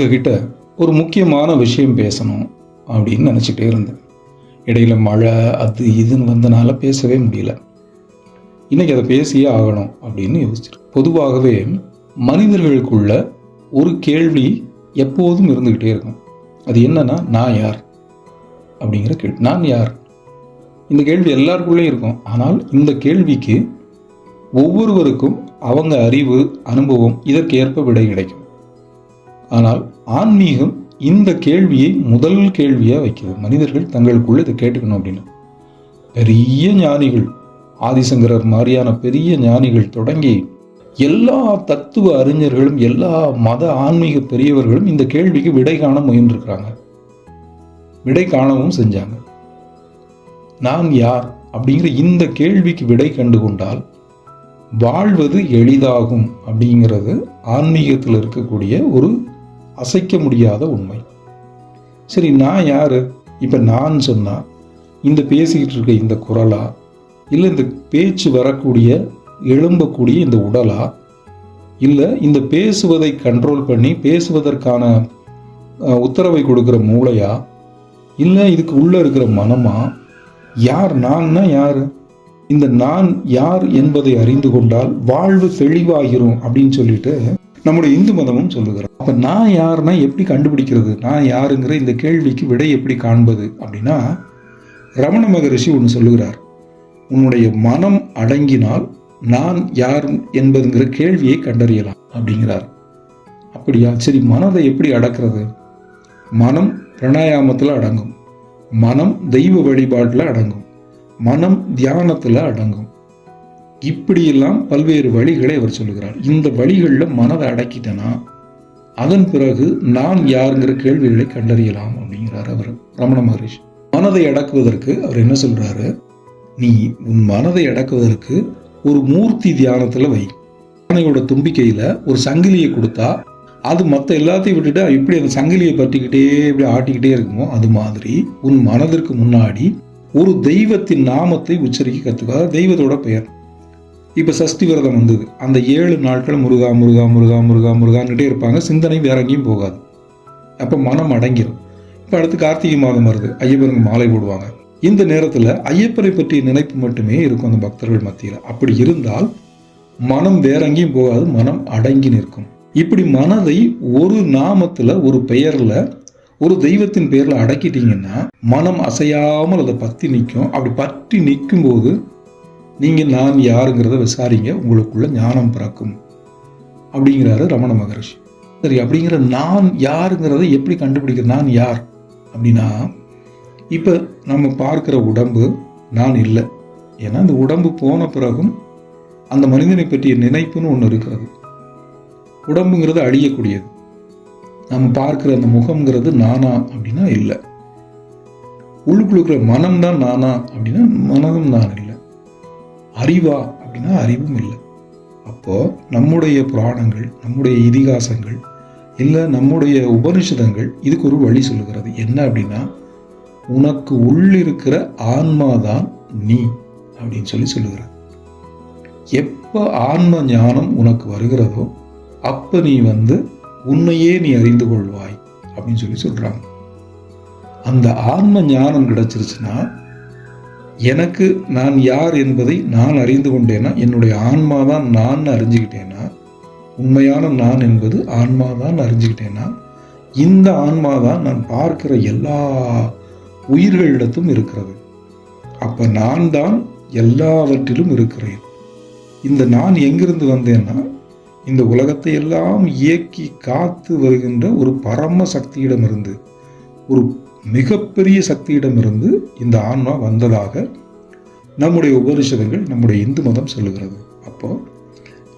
உங்ககிட்ட ஒரு முக்கியமான விஷயம் பேசணும் அப்படின்னு நினச்சிக்கிட்டே இருந்தேன். இடையில மழை அது இதுன்னு வந்தனால பேசவே முடியல. இன்னைக்கு அதை பேசியே ஆகணும் அப்படின்னு யோசிச்சிருக்கேன். பொதுவாகவே மனிதர்களுக்குள்ள ஒரு கேள்வி எப்போதும் இருந்துக்கிட்டே இருக்கும். அது என்னன்னா, நான் யார் அப்படிங்கிற கேள்வி. நான் யார்? இந்த கேள்வி எல்லாருக்குள்ளேயும் இருக்கும். ஆனால் இந்த கேள்விக்கு ஒவ்வொருவருக்கும் அவங்க அறிவு, அனுபவம் இதற்கு ஏற்ப விடை கிடைக்கும். ஆனால் ஆன்மீகம் இந்த கேள்வியை முதல் கேள்வியாக வைக்கிறது. மனிதர்கள் தங்களுக்குள்ள இதை கேட்டுக்கணும் அப்படின்னு. பெரிய ஞானிகள், ஆதிசங்கரர் மாதிரியான பெரிய ஞானிகள் தொடங்கி எல்லா தத்துவ அறிஞர்களும் எல்லா மத ஆன்மீக பெரியவர்களும் இந்த கேள்விக்கு விடை காண முயன்றிருக்கிறாங்க. விடை காணவும் செஞ்சாங்க. நான் யார் அப்படிங்கிற இந்த கேள்விக்கு விடை கண்டு கொண்டால் வாழ்வது எளிதாகும் அப்படிங்கிறது ஆன்மீகத்தில் இருக்கக்கூடிய ஒரு அசைக்க முடியாத உண்மை. சரி, நான் யாரு? இப்போ நான் சொன்னா இந்த பேசிக்கிட்டு இருக்க இந்த குரலா, இல்லை இந்த பேச்சு வரக்கூடிய எழும்பக்கூடிய இந்த உடலா, இல்லை இந்த பேசுவதை கண்ட்ரோல் பண்ணி பேசுவதற்கான உத்தரவை கொடுக்குற மூளையா, இல்லை இதுக்கு உள்ள இருக்கிற மனமா? யார்? நான்னா யாரு? இந்த நான் யார் என்பதை அறிந்து கொண்டால் வாழ்வு தெளிவாகிரும் அப்படின்னு சொல்லிட்டு நம்முடைய இந்து மதமும் சொல்லுகிறோம். அப்ப நான் யாருன்னா எப்படி கண்டுபிடிக்கிறது? நான் யாருங்கிற இந்த கேள்விக்கு விடை எப்படி காண்பது அப்படின்னா, ரமண மகரிஷி ஒன்று சொல்லுகிறார். உன்னுடைய மனம் அடங்கினால் நான் யார் என்பதுங்கிற கேள்வியை கண்டறியலாம் அப்படிங்கிறார். அப்படியா? சரி, மனதை எப்படி அடக்கிறது? மனம் பிராணாயாமத்தில் அடங்கும், மனம் தெய்வ வழிபாட்டில் அடங்கும், மனம் தியானத்தில் அடங்கும். இப்படியெல்லாம் பல்வேறு வழிகளை அவர் சொல்லுகிறார். இந்த வழிகளில் மனதை அடக்கிட்டனா அதன் பிறகு நான் யாருங்கிற கேள்விகளை கண்டறியலாம் அப்படிங்கிறார் அவர், ரமண மகரிஷி. மனதை அடக்குவதற்கு அவர் என்ன சொல்றாரு? நீ உன் மனதை அடக்குவதற்கு ஒரு மூர்த்தி தியானத்துல வை. யானையோட தும்பிக்கையில ஒரு சங்கிலியை கொடுத்தா அது மற்ற எல்லாத்தையும் விட்டுட்டு எப்படி அந்த சங்கிலியை பற்றிக்கிட்டே இப்படி ஆட்டிக்கிட்டே இருக்குமோ, அது மாதிரி உன் மனதிற்கு முன்னாடி ஒரு தெய்வத்தின் நாமத்தை உச்சரிக்க கற்றுக்கோ. அதாவது தெய்வத்தோட பெயர். இப்போ சஷ்டி விரதம் வந்தது, அந்த 7 நாட்கள் முருகா முருகா முருகா முருகா முருகான்கிட்டே இருப்பாங்க. சிந்தனை வேற எங்கேயும் போகாது. அப்போ மனம் அடங்கிடும். இப்போ அடுத்து கார்த்திகை மாதம் வருது, ஐயப்பனுக்கு மாலை போடுவாங்க. இந்த நேரத்தில் ஐயப்பனை பற்றிய நினைப்பு மட்டுமே இருக்கும் அந்த பக்தர்கள் மத்தியில். அப்படி இருந்தால் மனம் வேற எங்கேயும் போகாது, மனம் அடங்கி நிற்கும். இப்படி மனதை ஒரு நாமத்தில், ஒரு பெயரில், ஒரு தெய்வத்தின் பெயரில் அடக்கிட்டீங்கன்னா மனம் அசையாமல் அதை பற்றி நிற்கும். அப்படி பற்றி நிற்கும் போது நீங்கள் நான் யாருங்கிறத விசாரிங்க, உங்களுக்குள்ள ஞானம் பிறக்கும் அப்படிங்கிறாரு ரமண மகரிஷி. சரி, அப்படிங்கிற நான் யாருங்கிறத எப்படி கண்டுபிடிக்கிறது? நான் யார் அப்படின்னா, இப்போ நம்ம பார்க்குற உடம்பு நான் இல்லை. ஏன்னா அந்த உடம்பு போன பிறகும் அந்த மனிதனை பற்றிய நினைப்புன்னு ஒன்று இருக்கிறது. உடம்புங்கிறது அழியக்கூடியது. நம்ம பார்க்குற அந்த முகம்ங்கிறது நானா அப்படின்னா இல்லை. உள்ளுக்குள்ள மனம் தான் நானா அப்படின்னா மனதும் நான் இல்லை. அறிவா அப்படின்னா அறிவும் இல்லை. அப்போ நம்முடைய புராணங்கள், நம்முடைய இதிகாசங்கள், இல்லை நம்முடைய உபனிஷதங்கள் இதுக்கு ஒரு வழி சொல்லுகிறது. என்ன அப்படின்னா, உனக்கு உள்ளிருக்கிற ஆன்மாதான் நீ அப்படின்னு சொல்லுகிறது. எப்போ ஆன்ம ஞானம் உனக்கு வருகிறதோ அப்போ நீ உன்னையே நீ அறிந்து கொள்வாய் அப்படின்னு சொல்றாங்க. அந்த ஆன்ம ஞானம் கிடைச்சிருச்சுன்னா, எனக்கு நான் யார் என்பதை நான் அறிந்து கொண்டேன்னா, என்னுடைய ஆன்மாதான் நான் அறிஞ்சுக்கிட்டேன்னா, உண்மையான நான் என்பது ஆன்மாதான் அறிஞ்சுக்கிட்டேன்னா, இந்த ஆன்மாதான் நான் பார்க்கிற எல்லா உயிர்களிடத்தும் இருக்கிறது. அப்ப நான் தான் எல்லாவற்றிலும் இருக்கிறேன். இந்த நான் எங்கிருந்து வந்தேன்னா, இந்த உலகத்தை எல்லாம் இயக்கி காத்து வருகின்ற ஒரு பரம சக்தியிடமிருந்து, ஒரு மிகப்பெரிய சக்தியிடமிருந்து இந்த ஆன்மா வந்ததாக நம்முடைய உபனிஷதங்கள், நம்முடைய இந்து மதம் சொல்லுகிறது. அப்போ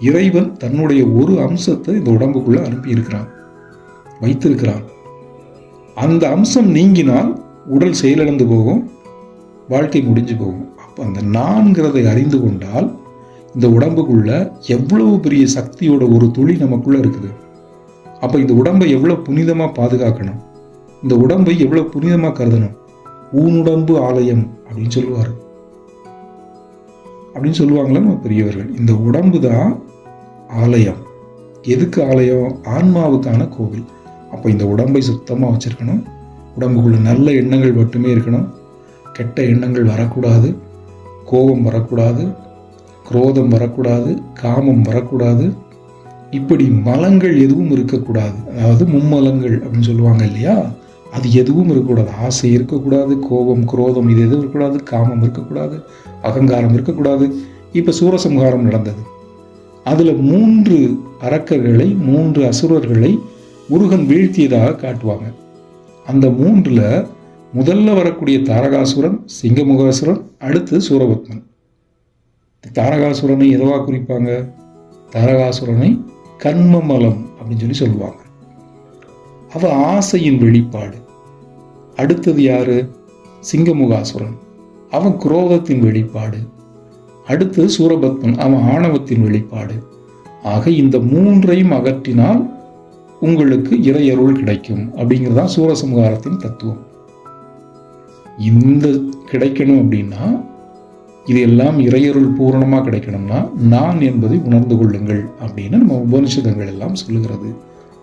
இறைவன் தன்னுடைய ஒரு அம்சத்தை இந்த உடம்புக்குள்ள அனுப்பி இருக்கிறான், வைத்திருக்கிறான். அந்த அம்சம் நீங்கினால் உடல் செயலிழந்து போகும், வாழ்க்கை முடிஞ்சு போகும். அப்போ அந்த நான்கிறதை அறிந்து கொண்டால் இந்த உடம்புக்குள்ள எவ்வளவு பெரிய சக்தியோட ஒரு துளி நமக்குள்ள இருக்குது. அப்போ இந்த உடம்பை எவ்வளவு புனிதமா பாதுகாக்கணும், இந்த உடம்பை எவ்வளவு புனிதமா கருதணும். ஊனுடம்பு ஆலயம் அப்படின்னு சொல்லுவார், அப்படின்னு சொல்லுவாங்களே நம்ம பெரியவர்கள். இந்த உடம்பு தான் ஆலயம். எதுக்கு ஆலயம்? ஆன்மாவுக்கான கோவில். அப்போ இந்த உடம்பை சுத்தமாக வச்சுருக்கணும். உடம்புக்குள்ள நல்ல எண்ணங்கள் மட்டுமே இருக்கணும். கெட்ட எண்ணங்கள் வரக்கூடாது. கோபம் வரக்கூடாது, குரோதம் வரக்கூடாது, காமம் வரக்கூடாது. இப்படி மலங்கள் எதுவும் இருக்கக்கூடாது. அதாவது மும்மலங்கள் அப்படின்னு சொல்லுவாங்க இல்லையா, அது எதுவும் இருக்கக்கூடாது. ஆசை இருக்கக்கூடாது, கோபம் குரோதம் இது எதுவும் இருக்கக்கூடாது, காமம் இருக்கக்கூடாது, அகங்காரம் இருக்கக்கூடாது. இப்போ சூரசம்ஹாரம் நடந்தது. அதில் 3 அரக்கர்களை 3 அசுரர்களை முருகன் வீழ்த்தியதாக காட்டுவாங்க. அந்த 3ல் முதல்ல வரக்கூடிய தாரகாசுரன், சிங்கமுகாசுரன், அடுத்து சூரபத்மன். தாரகாசுரனை எதுவா குறிப்பாங்க? தாரகாசுரனை கண்மமலம் அப்படின்னு சொல்லுவாங்க. அவ ஆசையின் வெளிப்பாடு. அடுத்தது யாரு? சிங்கமுகாசுரன், அவன் குரோதத்தின் வெளிப்பாடு. அடுத்து சூரபத்மன், அவன் ஆணவத்தின் வெளிப்பாடு. ஆக இந்த 3ஐயும் அகற்றினால் உங்களுக்கு இறையருள் கிடைக்கும் அப்படிங்கிறதான் சூரசம்ஹாரத்தின் தத்துவம். இந்த கிடைக்கணும் அப்படின்னா, இது எல்லாம் இறையருள் பூரணமாக கிடைக்கணும்னா நான் என்பதை உணர்ந்து கொள்ளுங்கள் அப்படின்னு நம்ம உபனிஷதங்கள் எல்லாம் சொல்லுகிறது.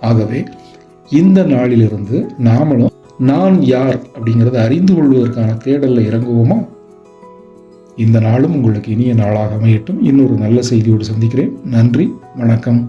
ஆகவே இந்த நாளிலிருந்து நாமளும் நான் யார் அப்படிங்கிறத அறிந்து கொள்வதற்கான தேடலில் இறங்குவோமா? இந்த நாளும் உங்களுக்கு இனிய நாளாக அமையட்டும். இன்னொரு நல்ல செய்தியோடு சந்திக்கிறேன். நன்றி, வணக்கம்.